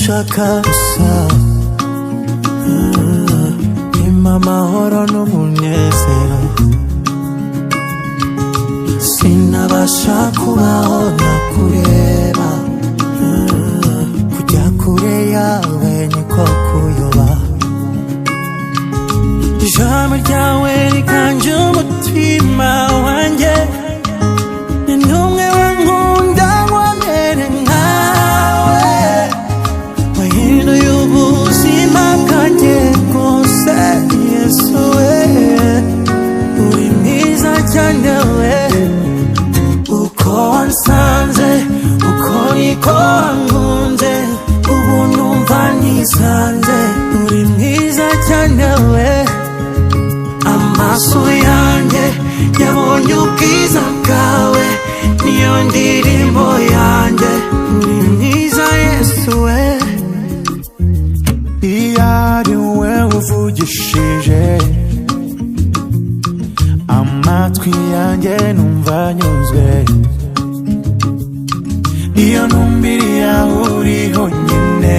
shaka gusa impa amahoro n'umunezero sinabasha kubaho nakureba kujya kure yawe niko kuyoba ijambo ryawe riganje umutima wanjye ni numwe wankunda wamere nkawe wahinduye ubuzima bwanjye bwose Yesu we uri mwiza cyane we uko wansanze uko niko wankunze ubu numva nisanze uri mwiza cyane we amaso yanjye yabonye ubwiza bwawe niyo ndirimbo yanjye uri mwiza Yesu we iyo ari we uvugishije amatwi yanjye numva anyuzwe iyo ntumbiriye aho uri honyine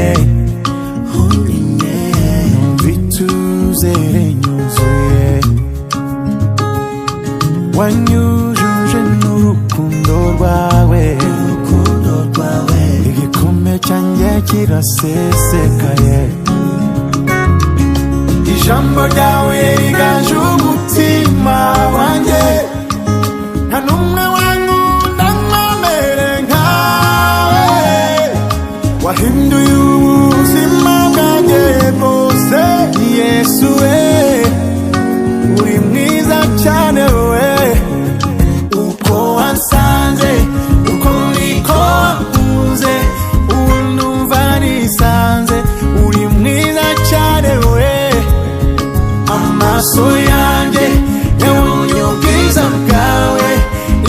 numva ituze rinyuzuye wanyujuje n'urukundo rwawe igikombe cyanjye kirasesekaye ijambo ryawe riganje umutima wanjye nta n'umwe wankunda nkamere nkawe wahinduye ubuzima bwanjye bwose Yesu we uri mwiza cyane we uko wansanze uko niko wankunze ubu numva nisanze uri mwiza cyane we amaso yanjye yabonye ubwiza bwawe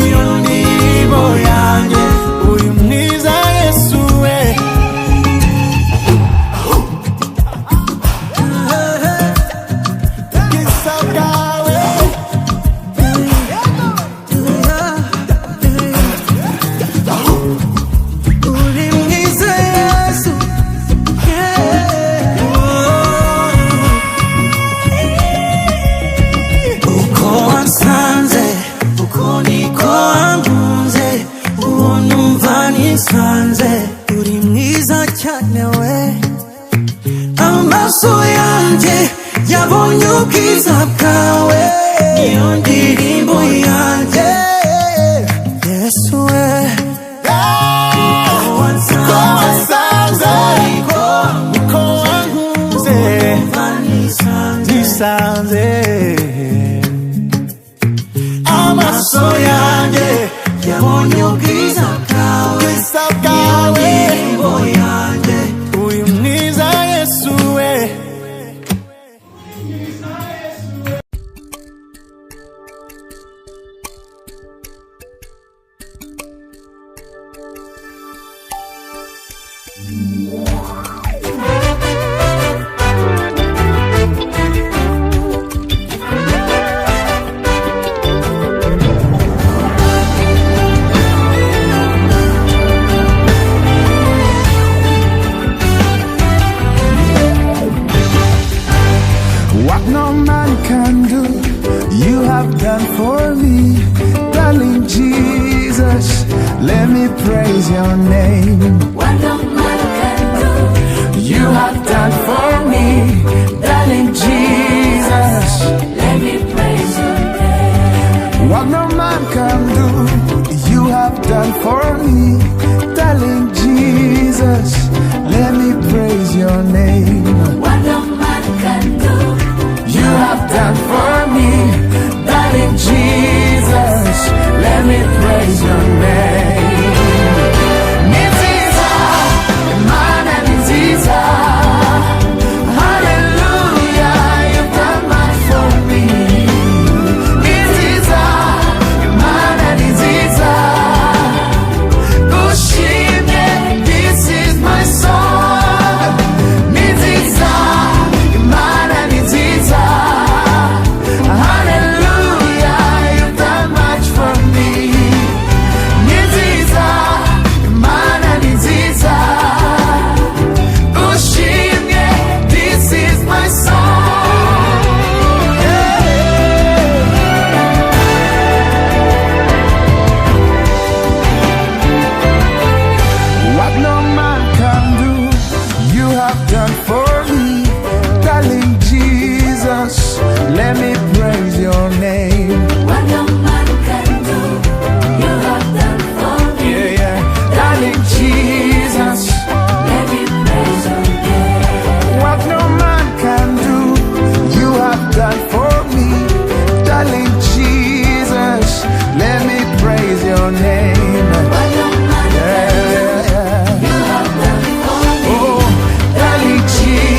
iyo ndirimbo yanjye uri mwiza Yesu we ubwiza bwawe uri mwiza Yesu uko wansanze uko niko wankunze ubu numva nisanze uri mwiza cyane we amaso yanjye yabonye ubwiza bwawe niyo ndirimbo yanjye Yesu we uko wansanze uko wankunze nisanze amaso yanjye yabonye ubwiza bwawe indirimbo yanjye uri mwiza Yesu we What no man can do, you have done for me, darling Jesus. Let me praise your name. What no man can do, You have done for me, darling Jesus. let me praise your name. What no man can do, you have done for me, darling Jesus. Let me praise your name. What no man can do, You have done for me, darling Jesus. Let me praise your name. Niziza, Imana niziza. Hallelujah, you've done much for me. Niziza, Imana niziza. Ushimye, this is my song. Niziza. done for me. Darling Jesus, let me praise your name. What no man can do, you have done for me. Yeah, yeah. Darling Jesus, Let me praise your name. what no man can do, you have done for me. Darling Jesus, let me praise your name. What no man can do, Yeah, yeah. you have done for me. Oh, darling Jesus.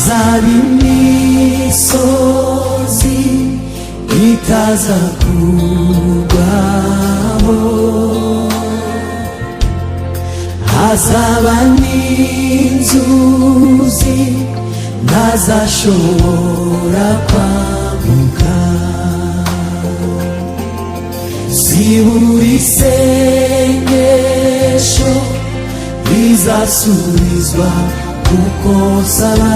hazaba imisozi itaza kugwaho, hazaba n'inzuzi ntazashobora kwambuka, zibura isengesho rizasubizwa kuko nsaba,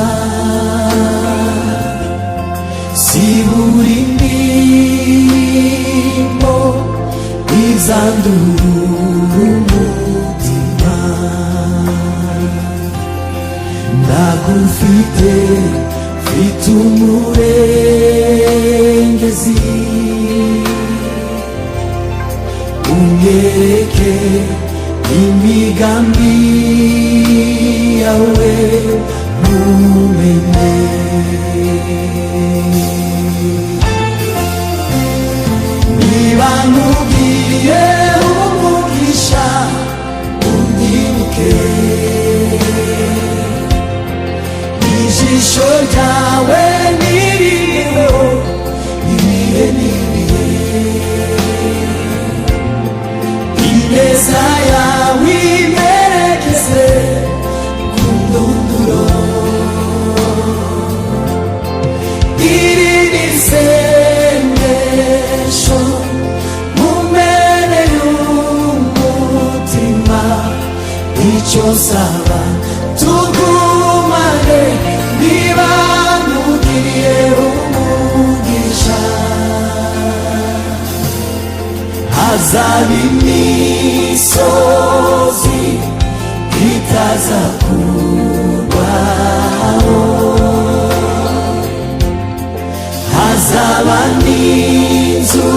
zibura indirimbo izandurura umutima, ndagufite mfite umurengezi, unyereke imigambi yawe ntumenye. Niba nkubwiye umugisha unyibuke, ijisho ryawe niriho ibihe n'ibihe, ineza yawe imerekeze ku ndunduro, iri ni isengesho mu mpera y'umutima, icyo nsaba tugumane, niba nkugiriye umugisha, hazaba imisozi itaza kugwaho, hazaba n'inzuzi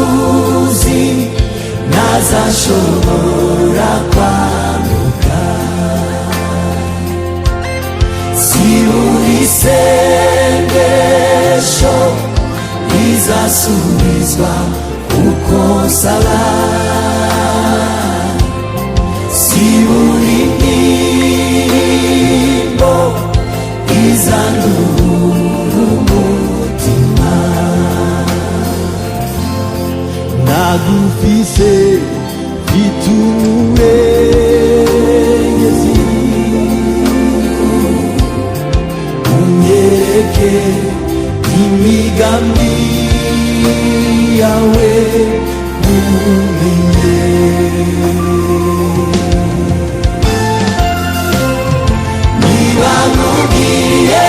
ntazashobora kwambuka, zibura isengesho rizasubizwa kuko nsaba, zibura indirimbo izandurura umutima, ndagufise mfite umurengezi, unyereke imigambi yawe ntumenye. Niba nkubwiye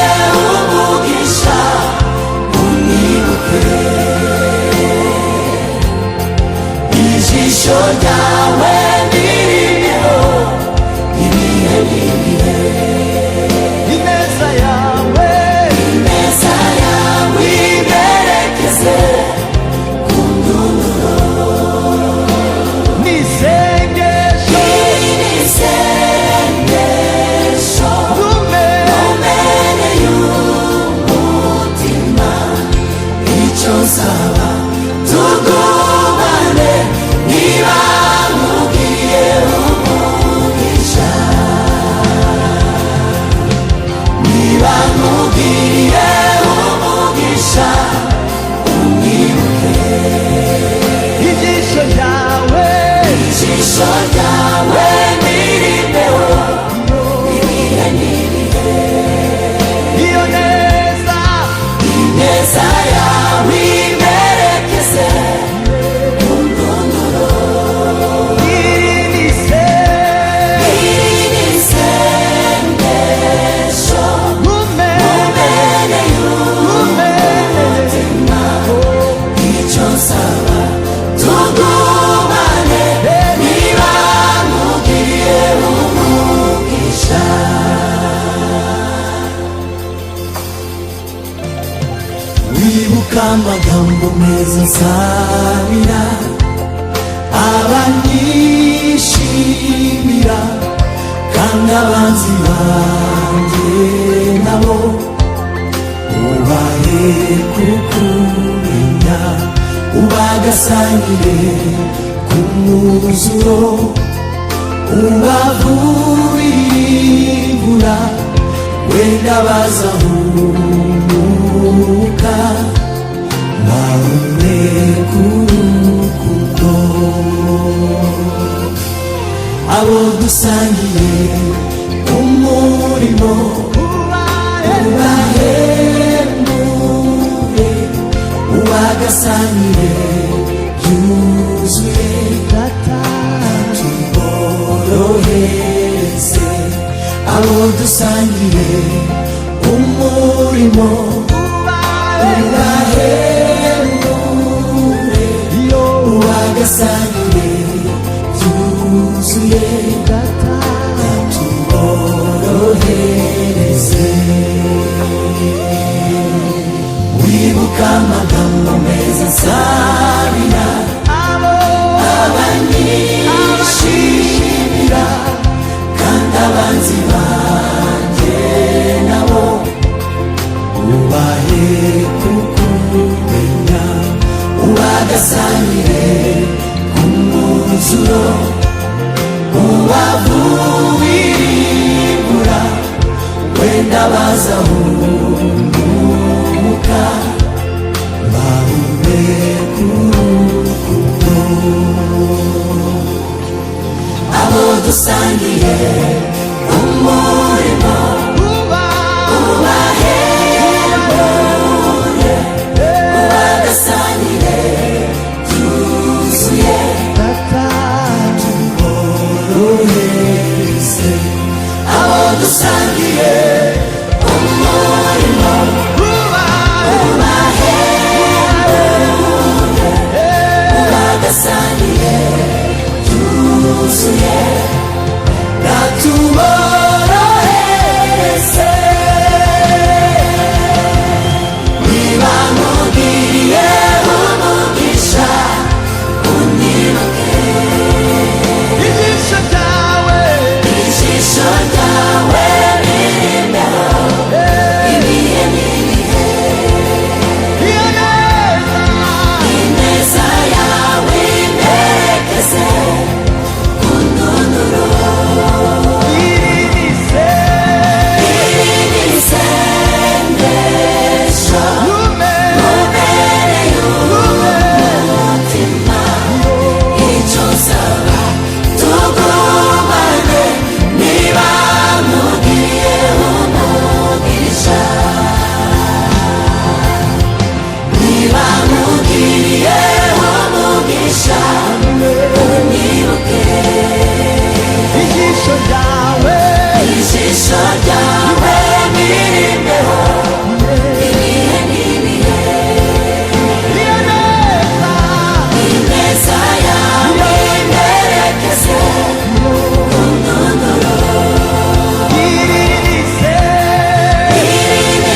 umugisha unyibuke, ijisho ryawe niriho ibihe n'ibihe, ineza yawe imerekeze ku ndunduro, n'isengesho mu mpera y'umutima, icyo nsaba tugumane, niba nkugiriye umugisha, niba nkugiriye umugisha unyibuke, ijisho ryawe niriho ibihe n'ibihe, iyo ineza yawe imerekeze ku ndunduro, iri ni isengesho mu mpera y'umutima, icyo nsaba tugumane, niba nkugiriye umugisha. Wibuka amagambo meza nsabira abanyishimira, kandi abanzi banjye nabo ubahe kukumenya, ubagasangire ku mwuzuro, ubavurire imvura wenda bazahumuka bahumeka urukundo. Abo dusangiye umurimo ubahemure, ubagasanire byuzuye, tuborohereze. Abo dusangiye umurimo ubahemure, ubagasanire byuzuye, tuborohereze. Wibuka amagambo meza nsabira abanyishimira, kandi abanzi banjye nabo ubahe kukumenya, ubagasanire ku mwuzuro, ubavubirimbura, wenda bazahumuka bahumeka urukundo. Abo dusangiye umurimo ubahemure, ubagasanire byuzuye, tuborohereze. Abo dusangiye umurimo ubahemure, ubagasanire byuzuye, natuborohereze. Niba nkugiriye umugisha unyibuke, ijisho ryawe ririmbeho ibihe n'ibihe, ineza yawe imperekeze ku ndunduro. Iri ni isengesho mubereye umutima, icyo nsaba tugumane, niba nkugiriye umugisha, niba nkugiriye umugisha unyibuke, ijisho ryawe ririmbeho ibihe n'ibihe, ineza yawe imperekeze ku ndunduro. Iri ni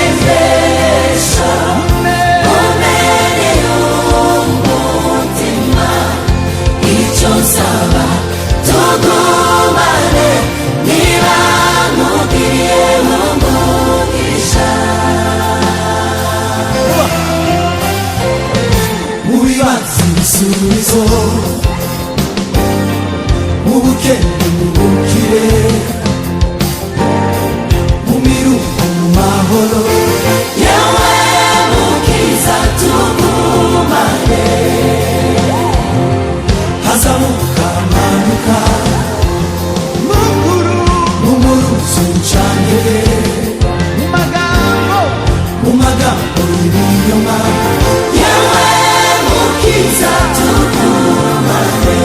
isengesho mubereye umutima, icyo nsaba tugumane, niba nkugiriye umugisha. Mu bibazo ibisubizo, mu bukene mu bukire, mu miruko mu mahoro, yewe mukiza tugumane. Hazamuka amanuka mu muruzi ucanire, mu magambo y'ibinyoma, yewe mukiza tugumane.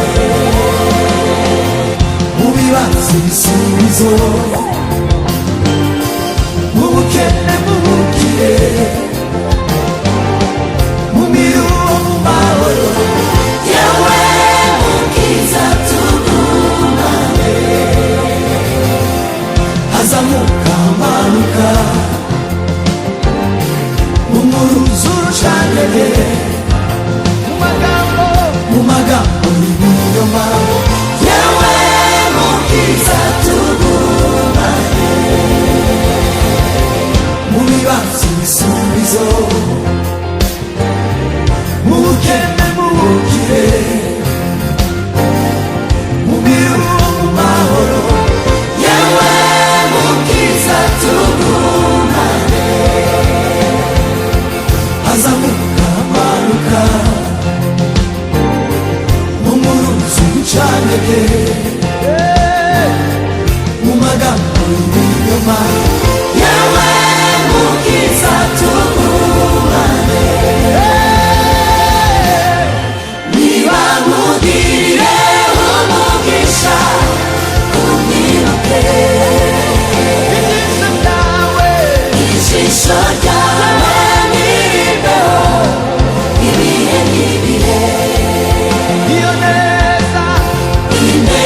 Mu bibazo ibisubizo, mu bukene mu bukire, mu miruho mu mahoro, yewe mukiza tugumane. Hazamuka amanuka mu muruzi ucanire, mu magambo y'ibinyoma, yewe mukiza tugumane. Mu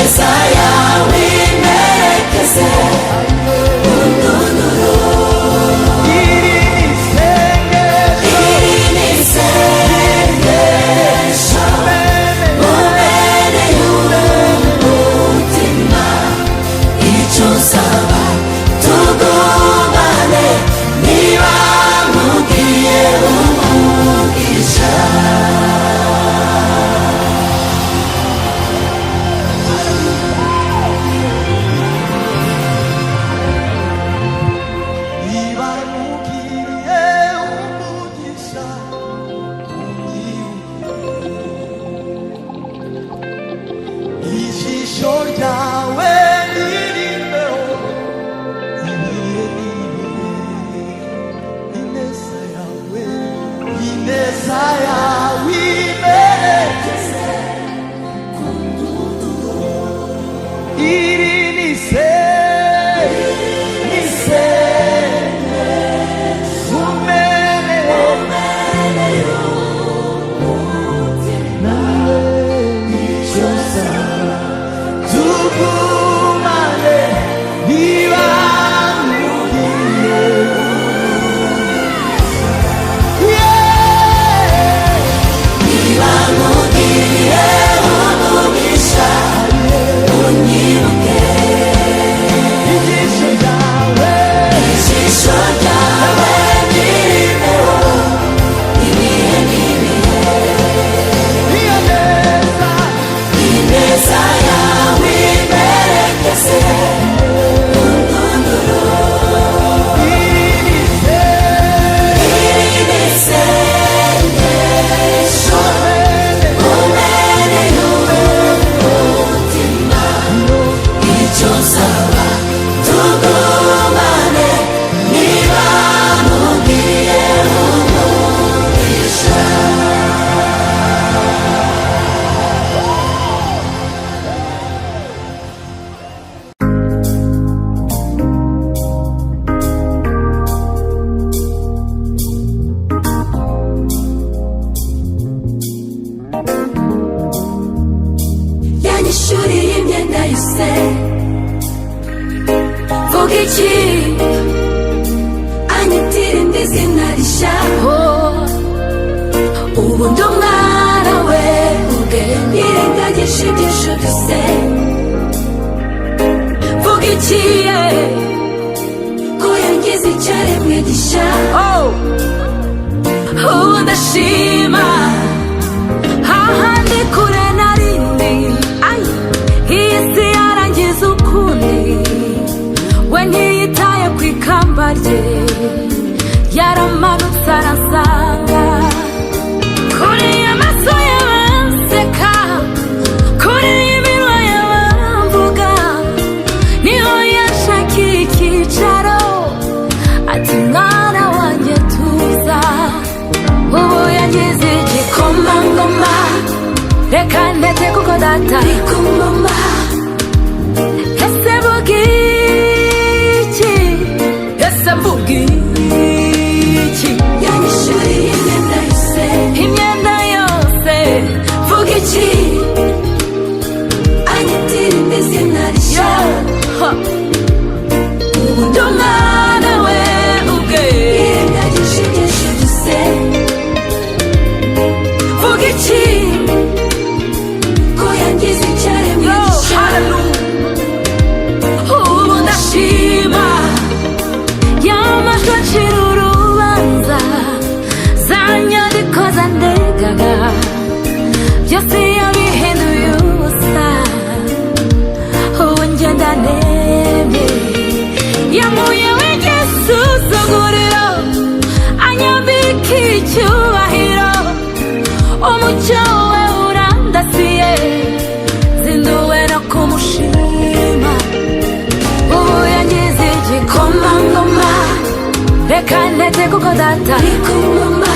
ineza yawe imerekeze undunduro iri ni isengesho ubereye umutima icyo usaba tugumane niba nkubwiye umugisha niba nkubwiye umugisha ijisho ryawe ririmbeho ibihe ineza yawe imerekeze ku ndunduro iri ni isengesho umeneye nawe icyo usaba tugumane niba nkubwiye niba nkubwiye umugisha unyibuke ijisho ryawe ijisho ryawe ririho ibihe n'ibihe iyo neza ineza yawe imerekeze undunduro iri ni isengesho ubereye umutima icyo usaba tugumane niba nkubwiye umugisha yanyishuriye imyenda yose vuga iki anyitira indi zina rishya ubu ndi umwana we ubwe nirengagije ibyinshi byose vuga iki ko yangize icyaremwe gishya ubu ndashima hahandi kure narindi iyi si yarangiza ukundi we ntiyitaye ku ikamba rye yaramanutse arasanga kuri amaso y'abanseka kuri iminwa y'abamvuga niho yashakiye icyicaro ati mwana wanjye tuza ubu yagize igikomangoma reka ndetse kuko data ari ku ngoma ese vuga iki ese mvuga iki yanyishuriye imyenda yose vuga iki anyitira indi zina rishya ubu ndi umwana we ubwe yirengagije ibyinshi byose vuga iki ko yangize icyaremwe gishya ubu ndashima yamajwi acira urubanza za nyandiko zandegaga byose yabihinduye ubusa ubu njye ndanemye yamuyeho igisuzuguriro anyambika icyubahiro umucyo we urandasiye zinduwe no kumushima ubu yangize igikomangoma reka ndetse kuko data ari ku ngoma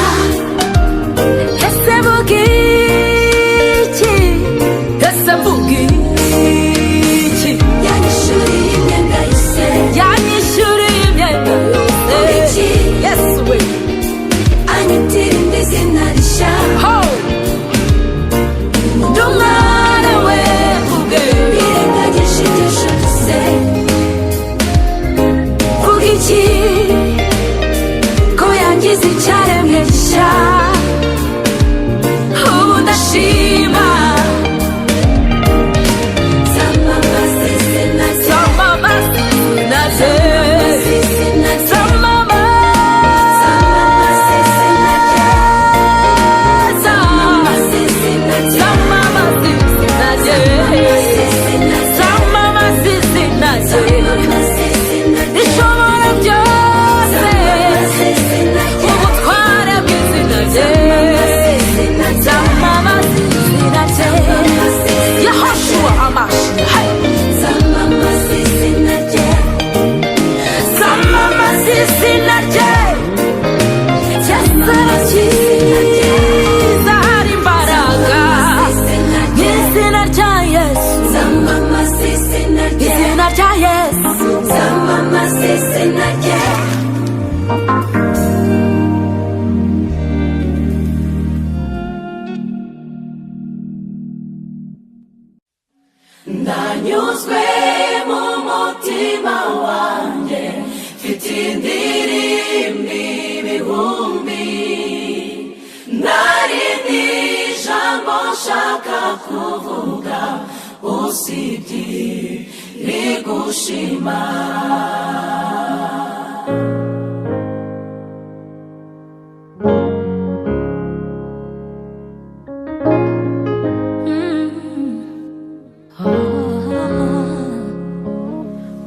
ese vuga iki ese mvuga iki yanyishuriye imyenda yose Yesu we anyitira indi zina rishya ndi umwana we ubwe ndanyuzwe mu mutima wanjye mfite indirimbo ibihumbi ntarindi jambo nshaka kuvuga usibye rigushima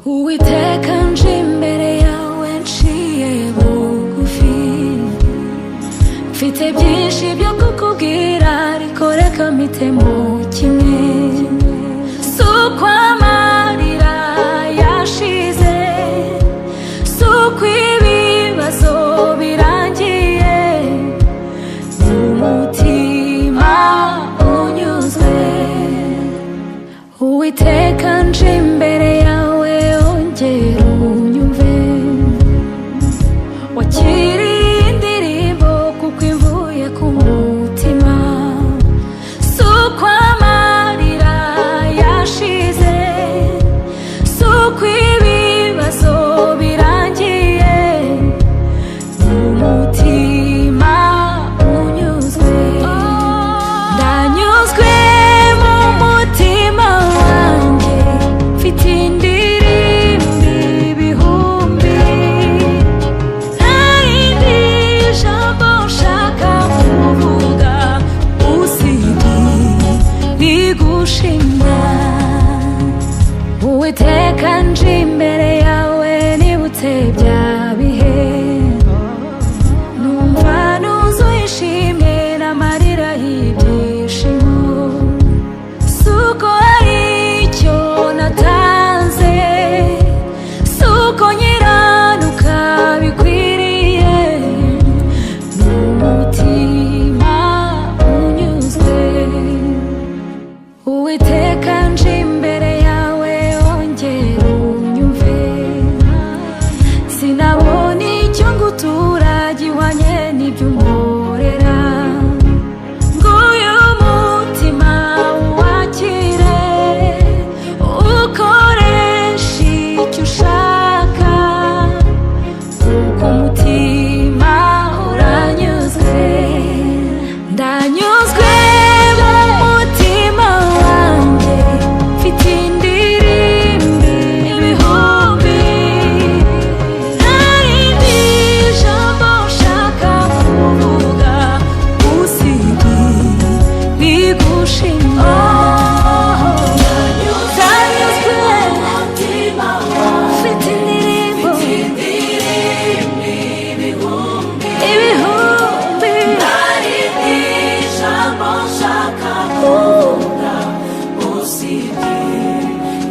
Uwiteka nje imbere yawe nciye bugufi mfite byinshi byo kukubwira ariko reka mpitemo kimwe si uko amarira yashize si uko ibibazo birangiye n'umutima unyuzwe Uwiteka nje imbere yawe ongera unyumve wakiriye indirimbo kuko imvuye ku mutima si uko amarira yashize si uko ibibazo birangiye n'umutima unyuzwe ndanyuzwe mu mutima wanjye mfite indirimbo ibihumbi ntarindi jambo nshaka kuvuga usibye rigushima Uwiteka nje imbere yawe nibutse bya bihe numva nuzuye ishimwe n'amarira y'ibyishimo si uko hari icyo natanze si uko nyiranuka bikwiriye n'umutima unyuzwe Uwiteka nje imbere yawe ongera unyumve sinabona icyo ngutura gihwanye n'ibyo unkorera nguyu mutima wakire ukoresha icyo ushaka kuko umutima uranyuzwe ndanyuzwe mu mutima wanjye mfite indirimbo ibihumbi ntarindi jambo nshaka kuvuga usibye rigushima ndanyuzwe umutima wanjye mfite indirimbo ibihumbi ibihumbi ntarindi jambo nshaka kuvuga usibye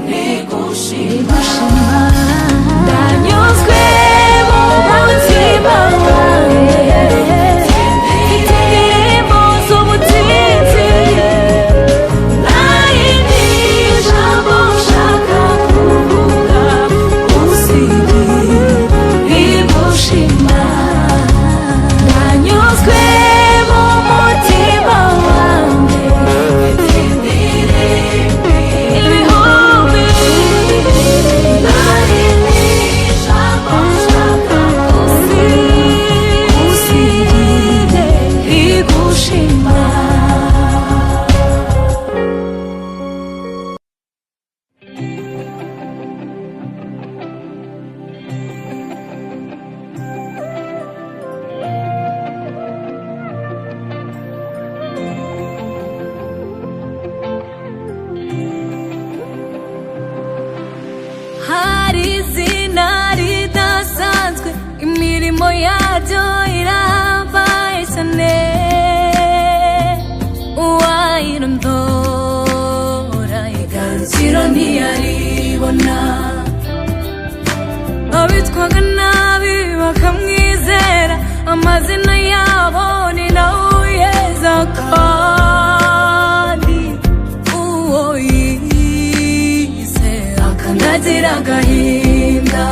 rigushima ndanyuzwe mu mutima wanjye mfite indirimbo z'ubutitsi ntarindi jambo nshaka kuvuga usibye rigushima ndanyuzwe mu mutima wanjye mfite indirimbo ibihumbi ntarindi jambo nshaka usibye rigushima hari izina ridasanzwe imirimo yaryo irambaye cyane uwayirondora igarukiro ntiyaribona abitwaga nabi bakamwizera amazina yabo ni nawe yeza kandi uwo yizera akanagira agahinda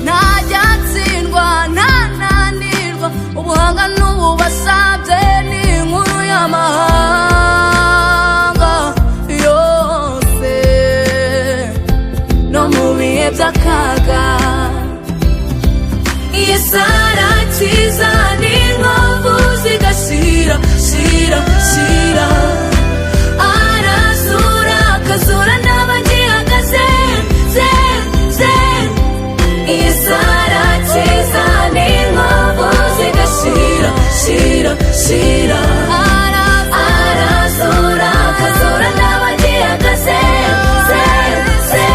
ntajya atsindwa ntananirwa ubuhanga n'ububasha bye ni inkuru y'amahanga yose by'akaga. Yesu arakiza n'inkovu zigashira, shira, shira. Arazura, akazura n'abagihagaze, ze, ze. Yesu arakiza n'inkovu zigashira, shira, shira. Arazura, akazura n'abagihagaze, ze, ze.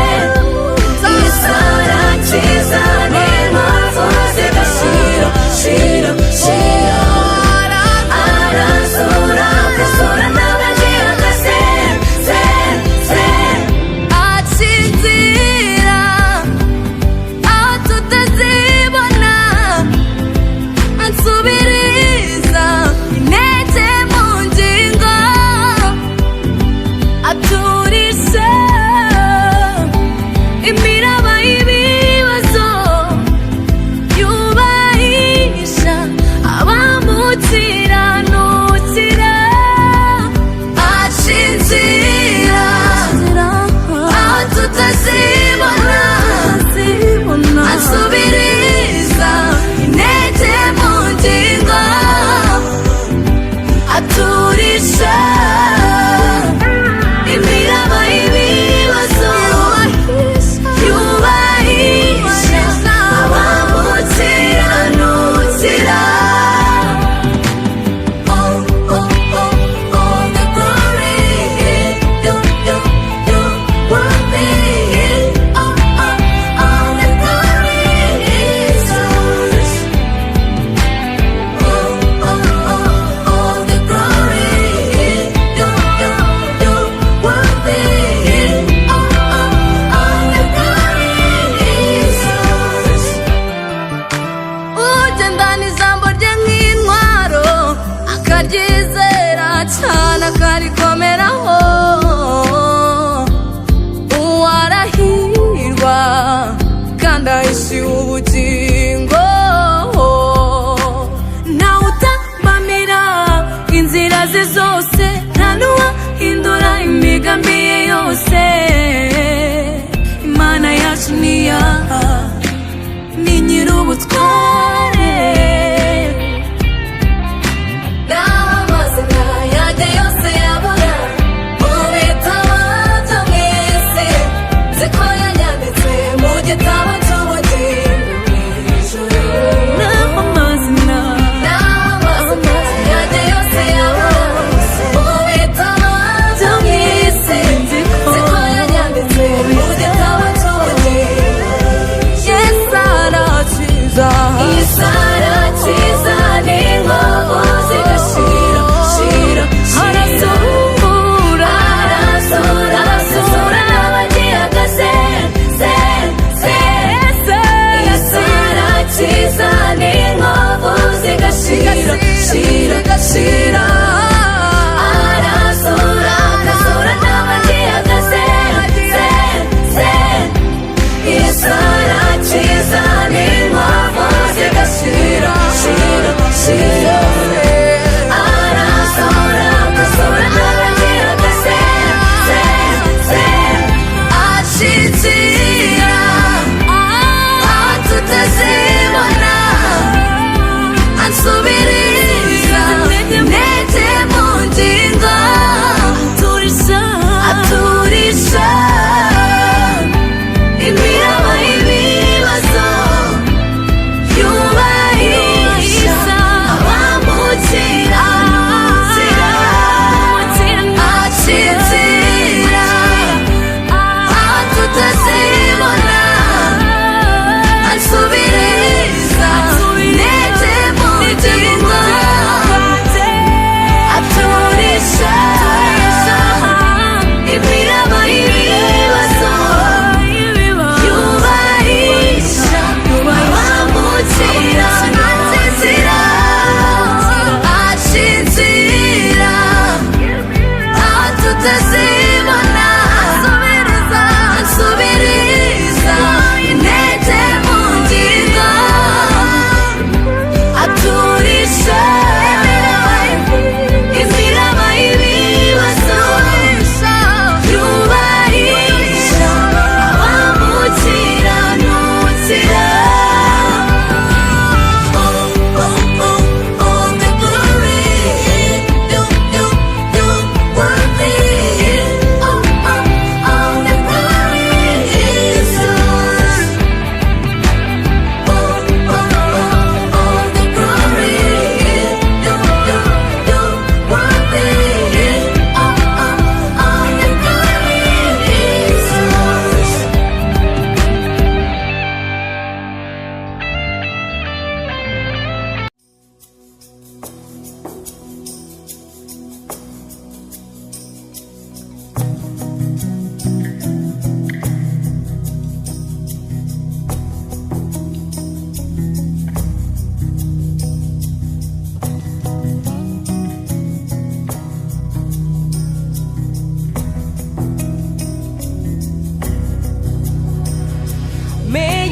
Yesu arakiza n'inkovu zigashira, shira, shira. Arazura, akazura n'abagihagaze.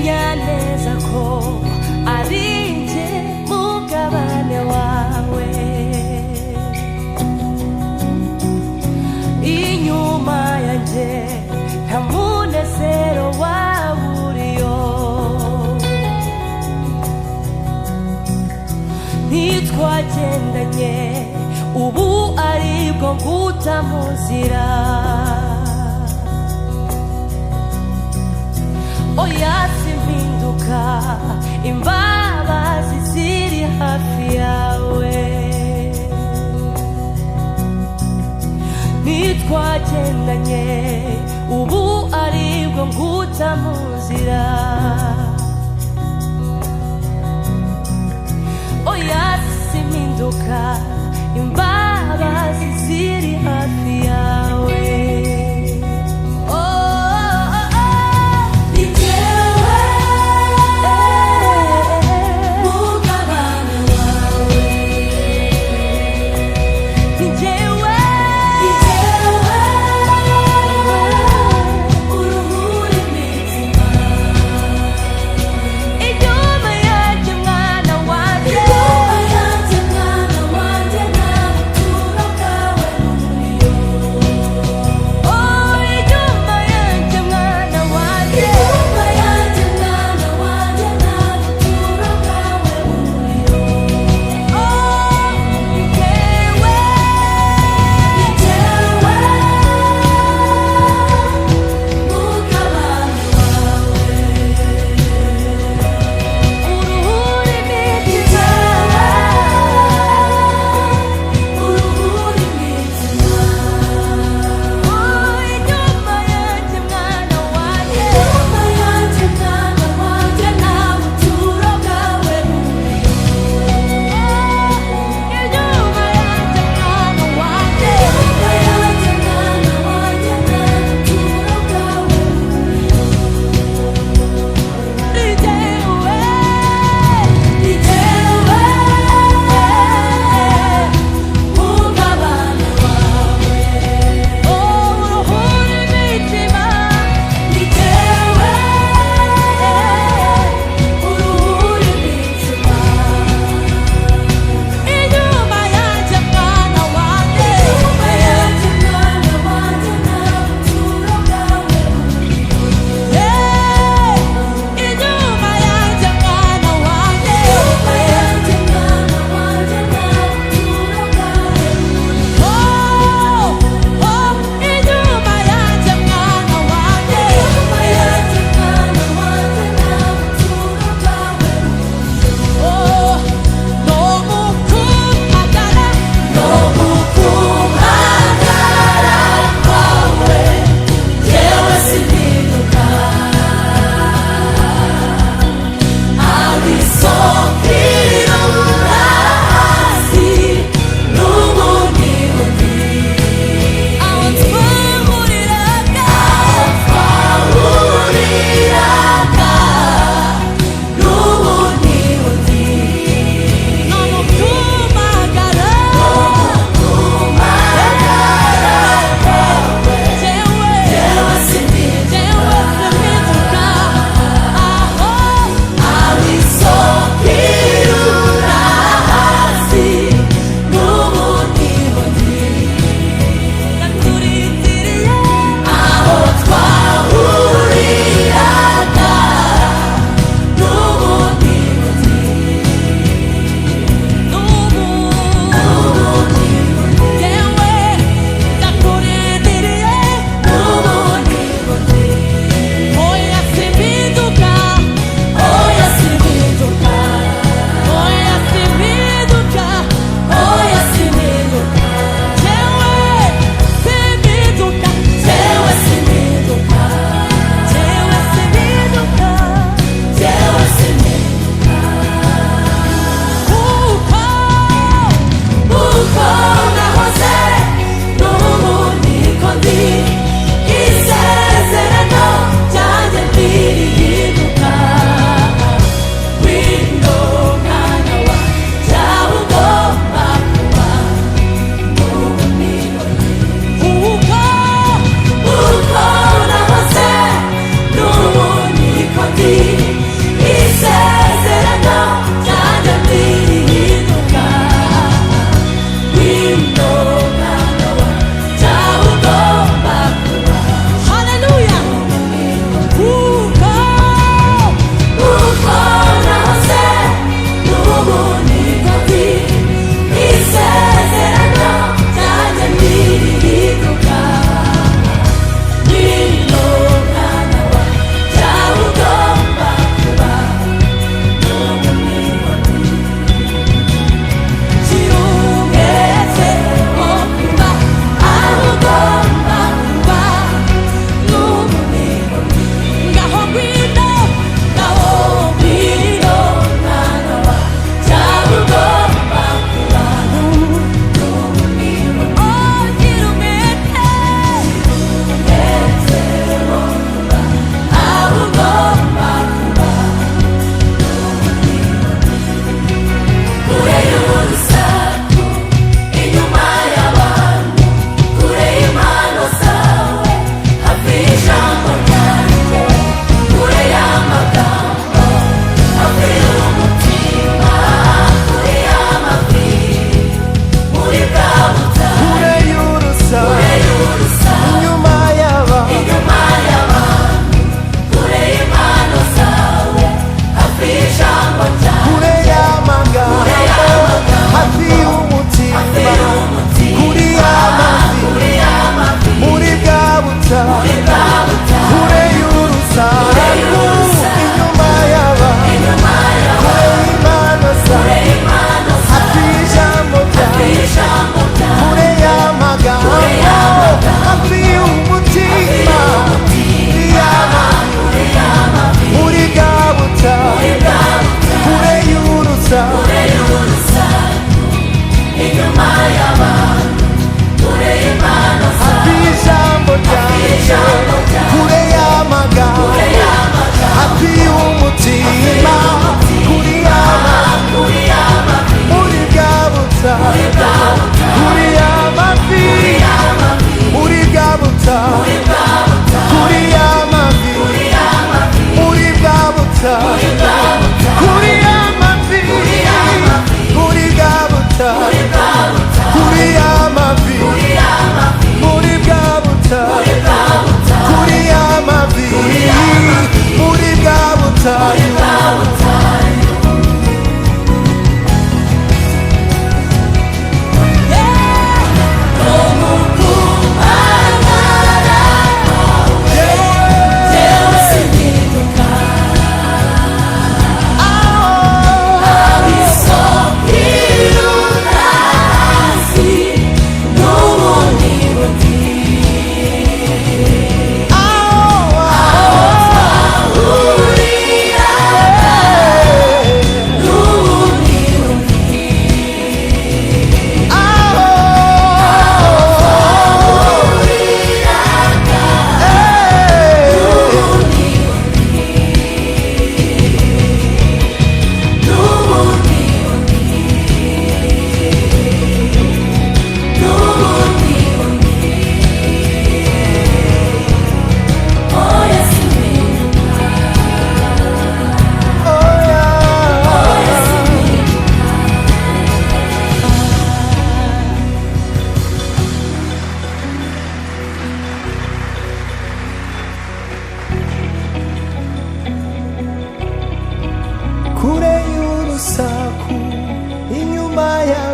menya neza ko ari njye mugabane wawe. Inyuma yanjye nta munezero waba uriyo. Ntitwagendanye ubu aribwo nguta mu nzira. Oya simpinduka, imbabazi ziri hafi yawe. Ntitwagendanye ubu aribwo nguta mu nzira. Oya simpinduka, imbabazi ziri hafi yawe.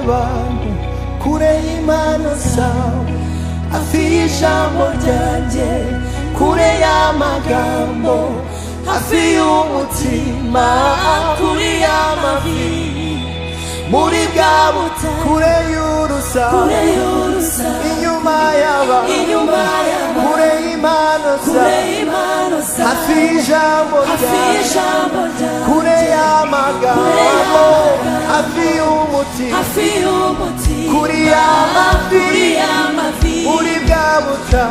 y'abantu kure y'impano zawe hafi y'ijambo ryanjye kure y'amagambo hafi y'umutima kuri y'amavi muri bwa buta kure y'urusaku inyuma y'abantu kure y'impano zawe hafi y'ijambo ryanjye kure y'amagambo hafi y'umutima kuri y'amavi muri bwa buta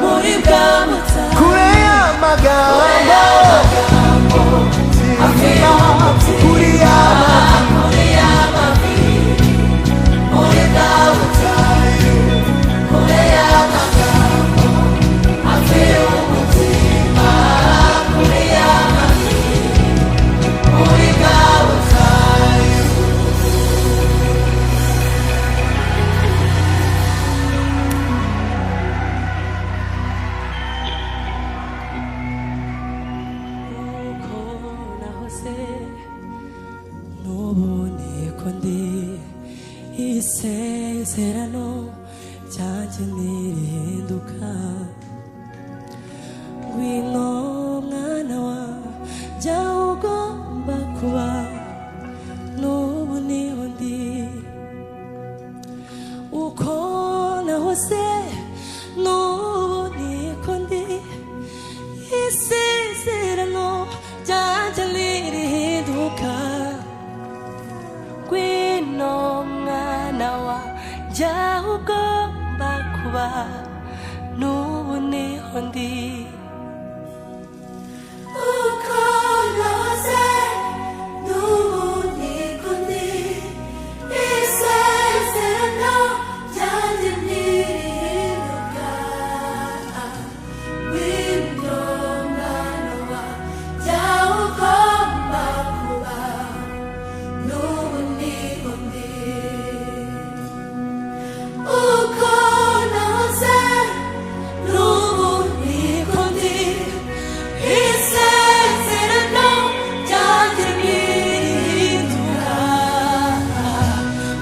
kure y'amagambo kuri y'amavi muri bwa buta kure y'amagambo hafi y'umutima kuri y'amavi muri bwa butayu. uko nahoze n'ubu niko ndi isezerano ryanjye ntirihinduka ngwino mwana wa jya ugomba kuba n'ubu niho ndi uko nahoze n'ubu niko ndi isezerano ryanjye ntirihinduka ngwino mwana wa jya ugomba kuba n'ubu niho ndi uko nahoze n'ubu niko ndi isezerano ryanjye ntirihinduka ngwino mwana wa jya ugomba kuba n'ubu niho ndi uko nahoze n'ubu niko ndi isezerano ryanjye ntirihinduka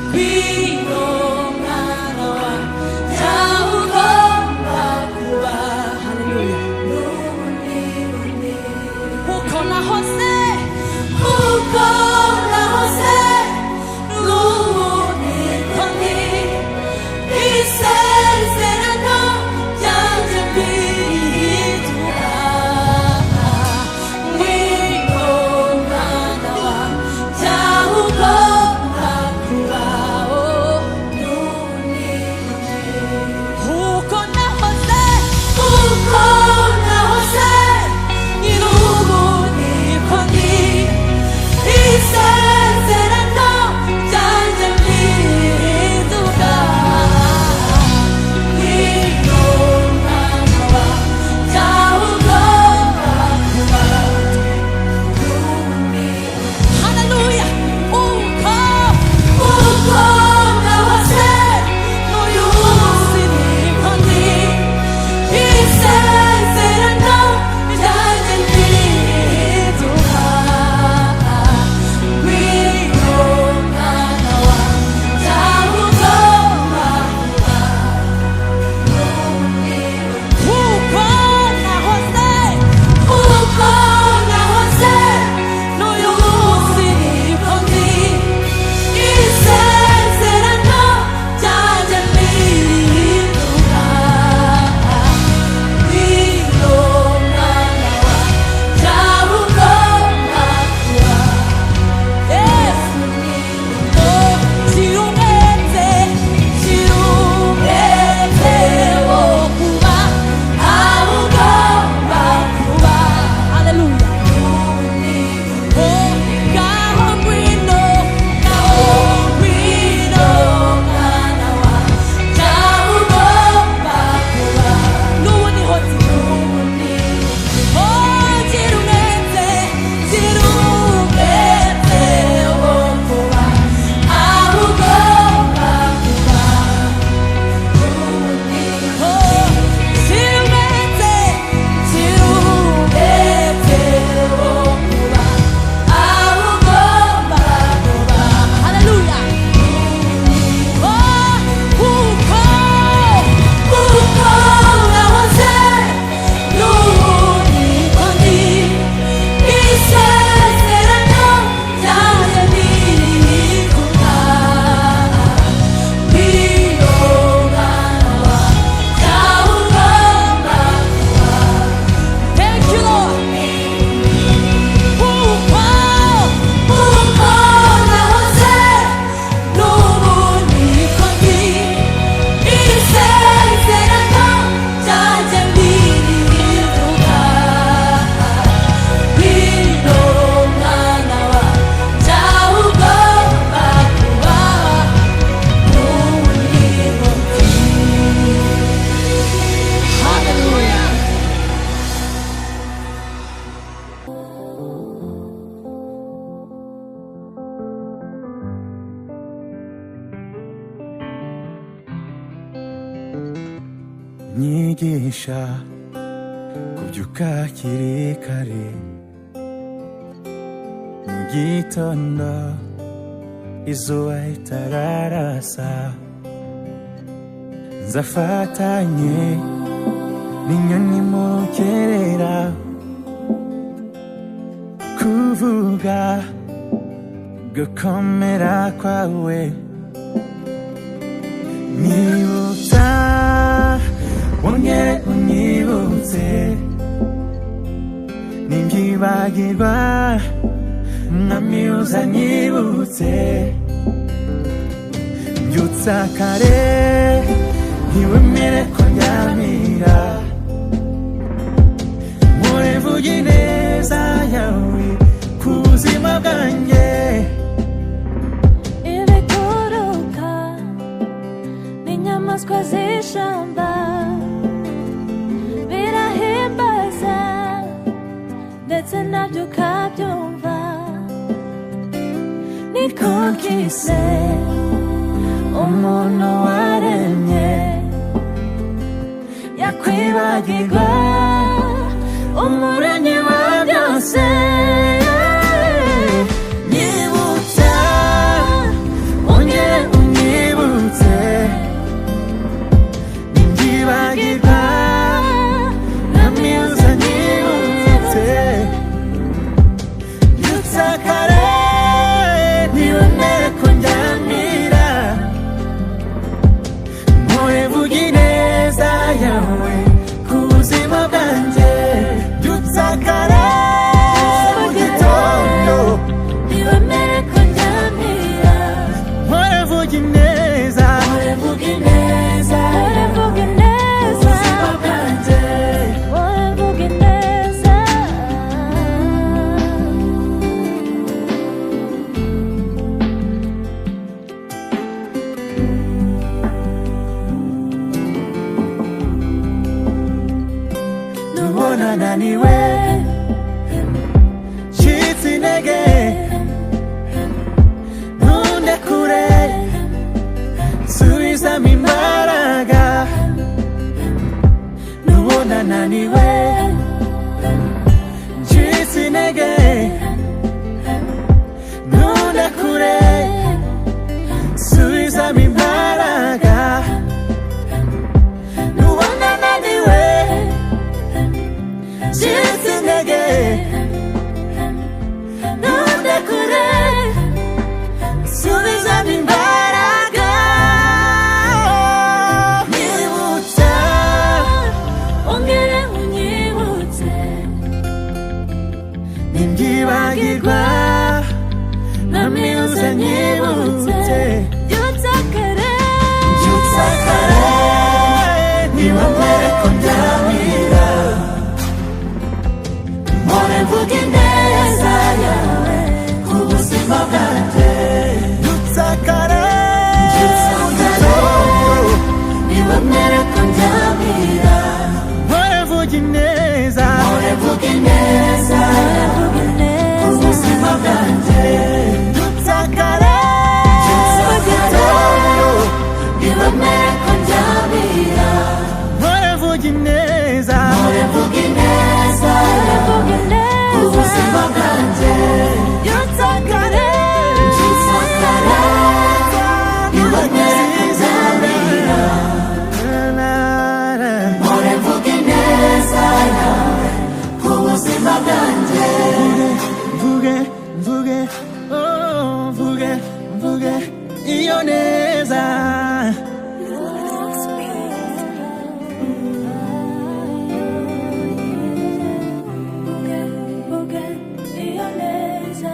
ngwino mwana wa jya ugomba kuba haleluya n'ubu niho ndi uko nahoze n'ubu niko ndi isezerano ryanjye ntirihinduka ngwino mwana wa jya ugomba kuba n'ubu niho ndi uko nahoze n'ubu niko unyigisha kubyuka hakiri kare mu gitondo izuba ritararasa, nzafatanye n'inyoni mu rukerera kuvuga gukomera kwawe. Nibutsa wongere unyibutse, nimbyibagirwa mwami uzanyibutse. Mbyutsa kare ntiwemere ko ndyamira, mpore mvuga ineza yawe ku buzima bwanjye. ibikuruka n'inyamaswa z'ishyamba birahimbaza ndetse nabyo ukabyumva. niko kise umuntu waremye yakwibagirwa umuremyi wa byose. Nyibutsa wongere unyibutse, nimbyibagirwa mwami uzanyibutse. Mbyutsa kare ntiwemere ko ndyamira, mpore mvuga ineza yawe ku buzima bwanjye. Mbyutsa kare mu gitondo ntiwemere ko ndyamira, mpore mvuga ineza, mvuga ineza, mvuga ineza, ubuzima bwanjye. mvuga ineza. Nubona naniwe ncitse intege, ntundekure, nsubizamo imbaraga. Nubona naniwe ncitse intege, ntundekure, nsubizamo imbaraga. Nubona naniwe ncitse intege, ntundekure, nsubizamo imbaraga. Nyibutsa ongera unyibutse, nimbyibagirwa mwami uzanyibutse. byutsa kare, Mbyutsa kare ntiwemere ko ndyamira, mpore mvuga ineza yawe ku buzima bwanjye. Mbyutsa kare mu gitondo ntiwemere ko ndyamira, mpore mvuga ineza, mvuga ineza, mvuga ku ineza. buzima bwanjye. Mbyutsa kare mu gitondo ntiwemere ko ndyamira, mpore mvuga ineza, mvuga ineza, mvuga ineza, ubuzima bwanjye. byutsa kare, byutsa kare, ntiwemere ko ndyamira, mvuga ineza yawe ku buzima bwanjye. Mvuge, mvuge, oh, mvuge, mvuge iyo neza. Mvuge iyo neza.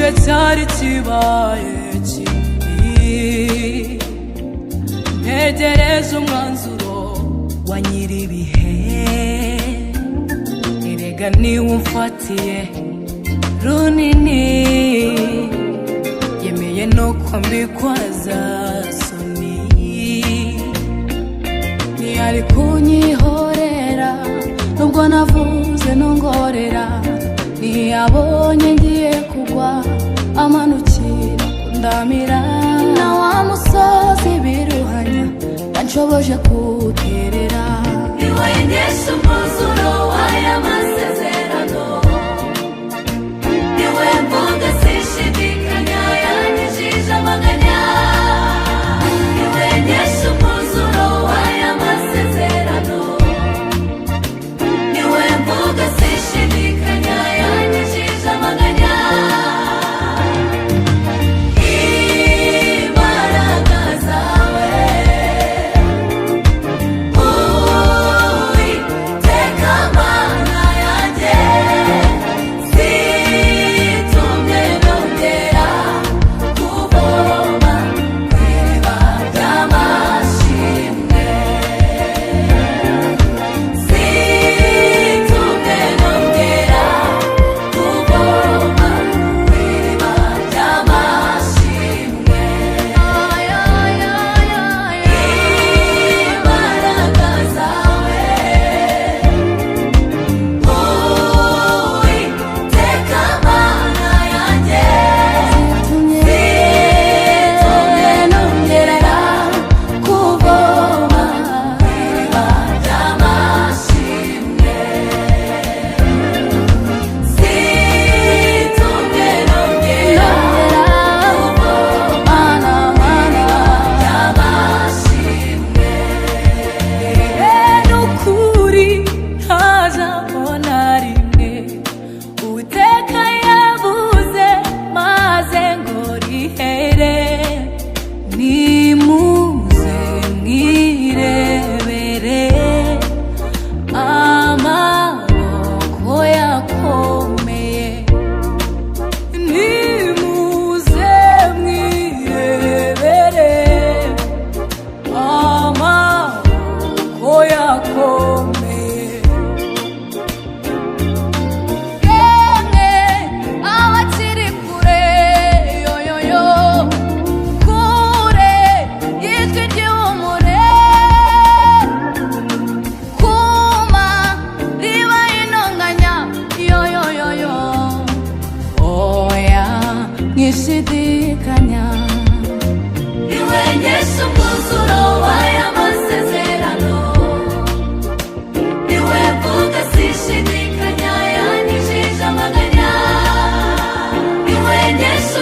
igihe cyari kibaye kibi, ntegereje umwanzuro wa nyir'ibihe. Erega niwe umfatiye runini, yemeye no kwambikwaza soni. Ntiyari kunyihorera nubwo navuze nongorera, ntiyabonye ngiye kugwa amanukira kundamira. Na wa musozi biruhanya yanshoboje kuwuterera. niwe Yesu umwuzuro w'aya masezerano, niwe mvuga sinshidikanya yanyijije amaganya. Niwe Yesu umwuzuro w'aya masezerano, niwe mvuga sinshidikanya yanyijije amaganya. Imbaraga zawe Uwiteka Mana yanjye, zitumye nongera kuvoma kw'iriba ry'amashimwe. Zitumye nongera kuvoma kw'iriba ry'amashimwe. Imbaraga zawe Uwiteka Mana yanjye, zitumye nongera kuvoma kw'iriba ry'amashimwe. Zitumye nongera kuvoma ry'amashimwe. Nukuri ntazabona rimwe Uwiteka yavuze maze ngo rihere. Nimuze mwirebere amaboko yakomeye. Nimuze mwirebere amaboko yakomeye. Yemwe abakiri kure, yoyoyo, kure y'ijwi ry'ihumure, kuma riba intonganya, yoyoyoyo, oya mwishidikanya. niwe Yesu umwuzuro w'aya masezerano, niwe mvuga sinshidikanya yanyijije amaganya. Niwe Yesu